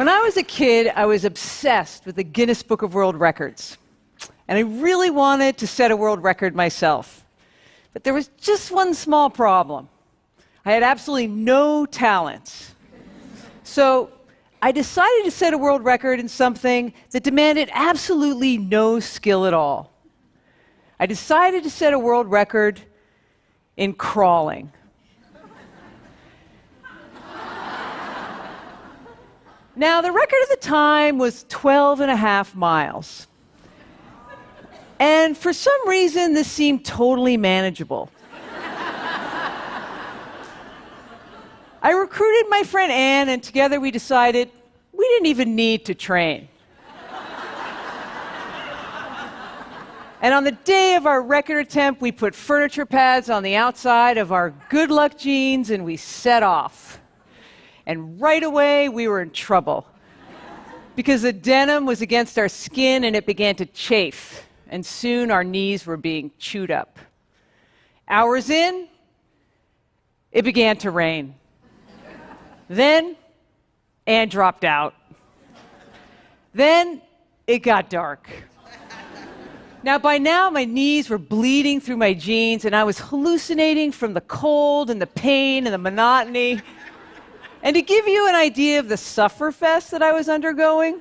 When I was a kid, I was obsessed with the Guinness Book of World Records. And I really wanted to set a world record myself. But there was just one small problem. I had absolutely no talent. So I decided to set a world record in something that demanded absolutely no skill at all. I decided to set a world record in crawling. Now, the record at the time was 12 and a half miles. And for some reason, this seemed totally manageable. I recruited my friend Anne, and together we decided we didn't even need to train. And on the day of our record attempt, we put furniture pads on the outside of our good luck jeans, and we set off. And right away, we were in trouble. Because the denim was against our skin, and it began to chafe. And soon, our knees were being chewed up. Hours in, it began to rain. Then, Anne dropped out. Then, it got dark. By now, my knees were bleeding through my jeans, and I was hallucinating from the cold and the pain and the monotony. And to give you an idea of the sufferfest that I was undergoing,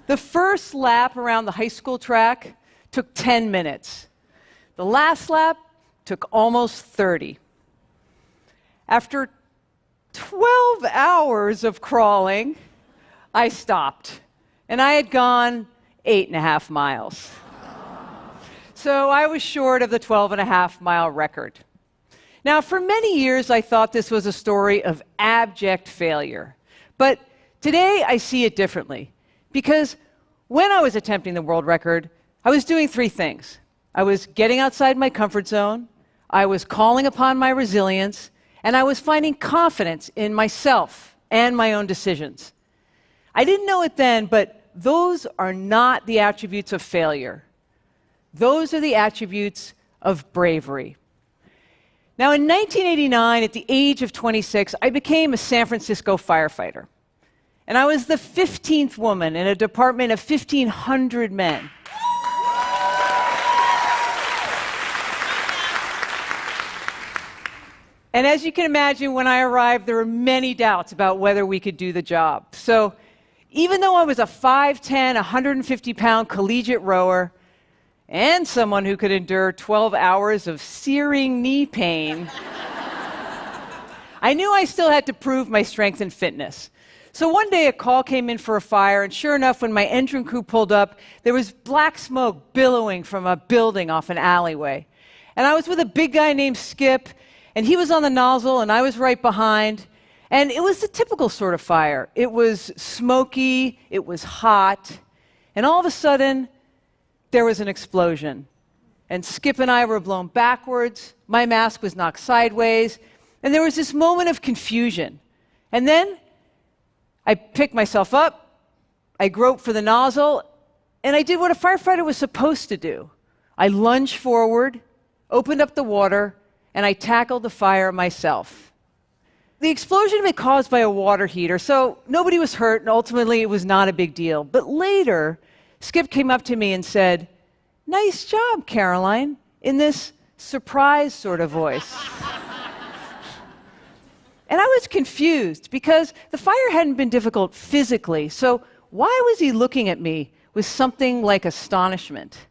the first lap around the high school track took 10 minutes. The last lap took almost 30. After 12 hours of crawling, I stopped, and I had gone 8.5 miles. So I was short of the 12.5-mile record. Now, for many years, I thought this was a story of abject failure. But today, I see it differently. Because when I was attempting the world record, I was doing three things. I was getting outside my comfort zone, I was calling upon my resilience, and I was finding confidence in myself and my own decisions. I didn't know it then, but those are not the attributes of failure. Those are the attributes of bravery. Now, in 1989, at the age of 26, I became a San Francisco firefighter. And I was the 15th woman in a department of 1,500 men. And as you can imagine, when I arrived, there were many doubts about whether we could do the job. So even though I was a 5'10", 150-pound collegiate rower, and someone who could endure 12 hours of searing knee pain, I knew I still had to prove my strength and fitness. So one day a call came in for a fire, and sure enough, when my engine crew pulled up, there was black smoke billowing from a building off an alleyway. And I was with a big guy named Skip, and he was on the nozzle, and I was right behind. And it was the typical sort of fire. It was smoky, it was hot, and all of a sudden, there was an explosion. And Skip and I were blown backwards, my mask was knocked sideways, and there was this moment of confusion. And then I picked myself up, I groped for the nozzle, and I did what a firefighter was supposed to do. I lunged forward, opened up the water, and I tackled the fire myself. The explosion had been caused by a water heater, so nobody was hurt, and ultimately it was not a big deal. But later, Skip came up to me and said, "Nice job, Caroline," in this surprised sort of voice. And I was confused because the fire hadn't been difficult physically, so why was he looking at me with something like astonishment?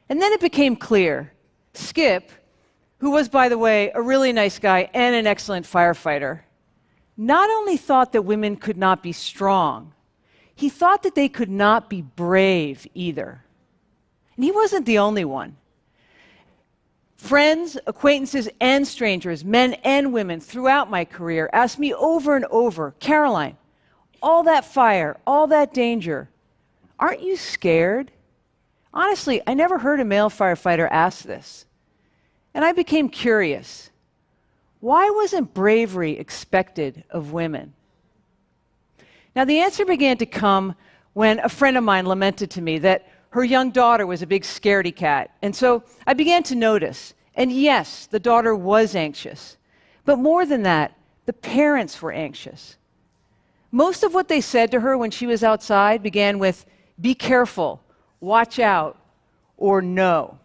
And then it became clear. Skip, who was, by the way, a really nice guy and an excellent firefighter, not only thought that women could not be strong, he thought that they could not be brave either. And he wasn't the only one. Friends, acquaintances, and strangers, men and women throughout my career asked me over and over, "Caroline, all that fire, all that danger, aren't you scared?" Honestly, I never heard a male firefighter ask this. And I became curious. Why wasn't bravery expected of women? Now, the answer began to come when a friend of mine lamented to me that her young daughter was a big scaredy cat. And so I began to notice. And yes, the daughter was anxious. But more than that, the parents were anxious. Most of what they said to her when she was outside began with, "Be careful, watch out," or "no."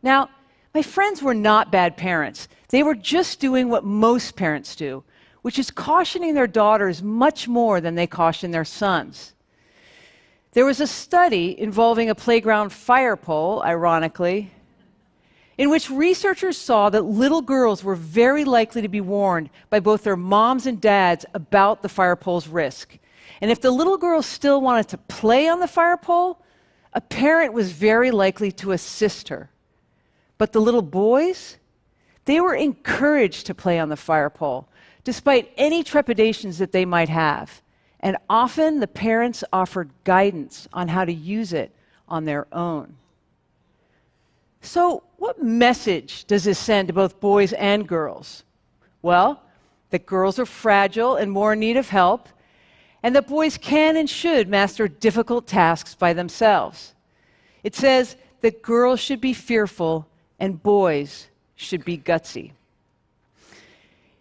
Now, my friends were not bad parents. They were just doing what most parents do, which is cautioning their daughters much more than they caution their sons. There was a study involving a playground fire pole, ironically, in which researchers saw that little girls were very likely to be warned by both their moms and dads about the fire pole's risk. And if the little girl still wanted to play on the fire pole, a parent was very likely to assist her. But the little boys, they were encouraged to play on the fire pole, despite any trepidations that they might have. And often the parents offered guidance on how to use it on their own. So, what message does this send to both boys and girls? Well, that girls are fragile and more in need of help, and that boys can and should master difficult tasks by themselves. It says that girls should be fearful and boys should be gutsy.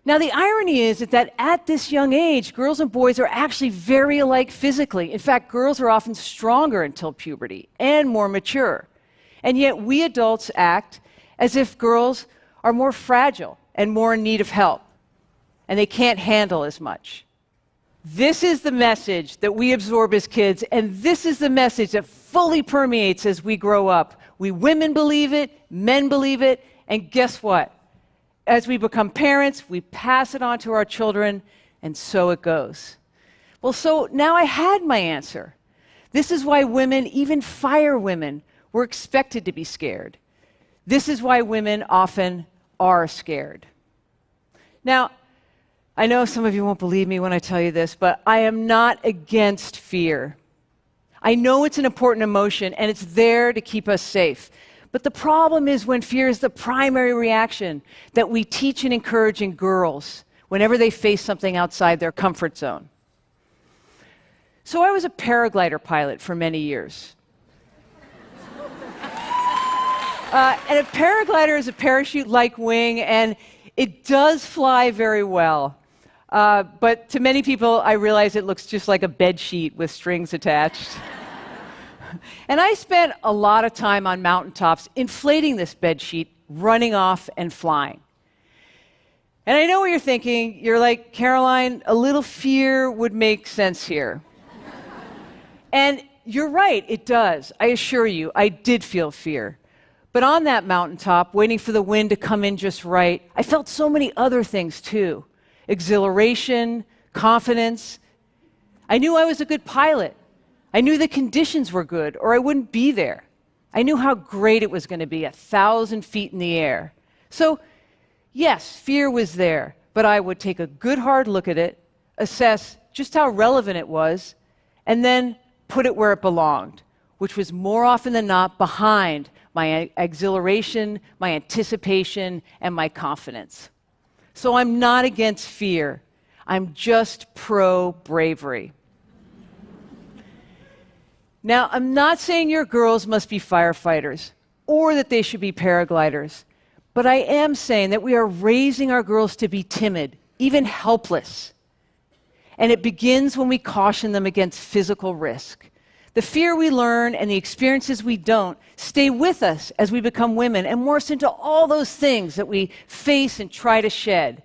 Now, the irony is that at this young age, girls and boys are actually very alike physically. In fact, girls are often stronger until puberty and more mature. And yet we adults act as if girls are more fragile and more in need of help, and they can't handle as much. This is the message that we absorb as kids, and this is the message that fully permeates as we grow up. We women believe it, men believe it, and guess what? As we become parents, we pass it on to our children, and so it goes. Well, so now I had my answer. This is why women, even fire women, were expected to be scared. This is why women often are scared. Now, I know some of you won't believe me when I tell you this, but I am not against fear. I know it's an important emotion, and it's there to keep us safe. But the problem is when fear is the primary reaction that we teach and encourage in girls whenever they face something outside their comfort zone. So I was a paraglider pilot for many years. And a paraglider is a parachute-like wing, and it does fly very well. But to many people, I realize it looks just like a bed sheet with strings attached. And I spent a lot of time on mountaintops inflating this bed sheet, running off and flying. And I know what you're thinking. You're like, Caroline, a little fear would make sense here. And you're right, it does. I assure you, I did feel fear. But on that mountaintop, waiting for the wind to come in just right, I felt so many other things too. Exhilaration, confidence. I knew I was a good pilot. I knew the conditions were good, or I wouldn't be there. I knew how great it was going to be, 1,000 feet in the air. So, yes, fear was there, but I would take a good hard look at it, assess just how relevant it was, and then put it where it belonged, which was more often than not behind my exhilaration, my anticipation, and my confidence. So I'm not against fear. I'm just pro-bravery. Now, I'm not saying your girls must be firefighters or that they should be paragliders, but I am saying that we are raising our girls to be timid, even helpless. And it begins when we caution them against physical risk. The fear we learn and the experiences we don't stay with us as we become women and morph into all those things that we face and try to shed.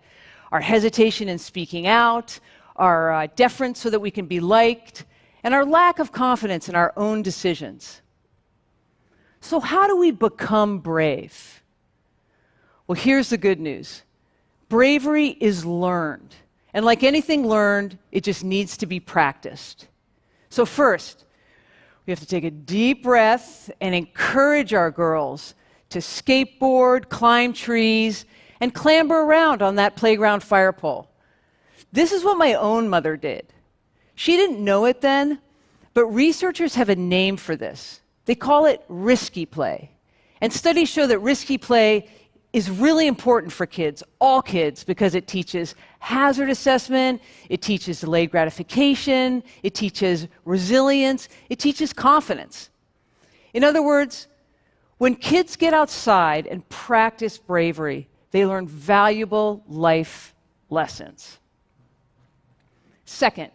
Our hesitation in speaking out, our deference so that we can be liked, and our lack of confidence in our own decisions. So how do we become brave? Well, here's the good news. Bravery is learned. And like anything learned, it just needs to be practiced. So first, we have to take a deep breath and encourage our girls to skateboard, climb trees, and clamber around on that playground fire pole. This is what my own mother did. She didn't know it then, but researchers have a name for this. They call it risky play. And studies show that risky play is really important for kids, all kids, because it teaches hazard assessment, it teaches delayed gratification, it teaches resilience, it teaches confidence. In other words, when kids get outside and practice bravery, they learn valuable life lessons. Second,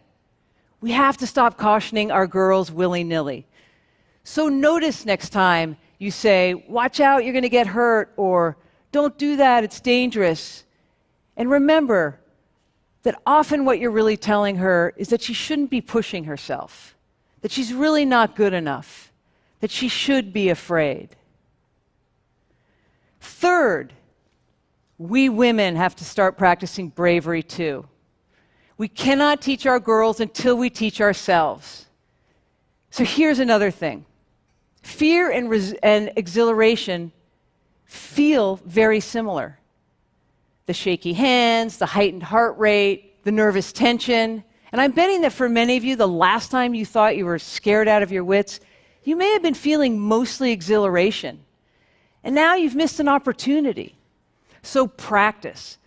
we have to stop cautioning our girls willy-nilly. So notice next time you say, "Watch out, you're going to get hurt," or "Don't do that, it's dangerous." And remember that often what you're really telling her is that she shouldn't be pushing herself, that she's really not good enough, that she should be afraid. Third, we women have to start practicing bravery too. We cannot teach our girls until we teach ourselves. So here's another thing. Fear and exhilaration feel very similar. The shaky hands, the heightened heart rate, the nervous tension. And I'm betting that for many of you, the last time you thought you were scared out of your wits, you may have been feeling mostly exhilaration. And now you've missed an opportunity. So practice.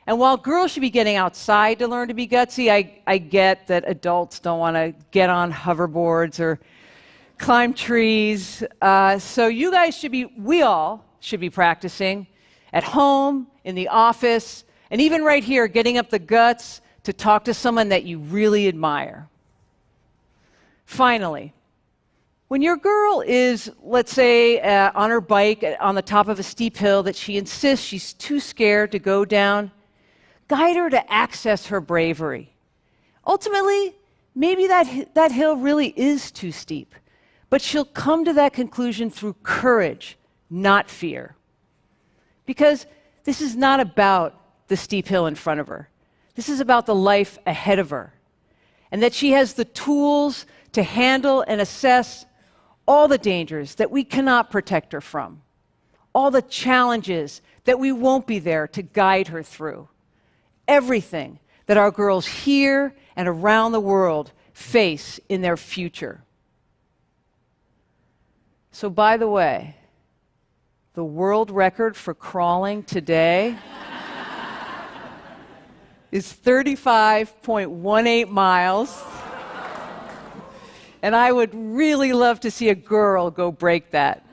And while girls should be getting outside to learn to be gutsy, I get that adults don't want to get on hoverboards or climb trees. So you guys we all should be practicing at home, in the office, and even right here, getting up the guts to talk to someone that you really admire. Finally, when your girl is, let's say, on her bike on the top of a steep hill that she insists she's too scared to go down, guide her to access her bravery. Ultimately, maybe that hill really is too steep, but she'll come to that conclusion through courage, not fear. Because this is not about the steep hill in front of her. This is about the life ahead of her. And that she has the tools to handle and assess all the dangers that we cannot protect her from, all the challenges that we won't be there to guide her through, everything that our girls here and around the world face in their future. So, by the way, the world record for crawling today is 35.18 miles. And I would really love to see a girl go break that.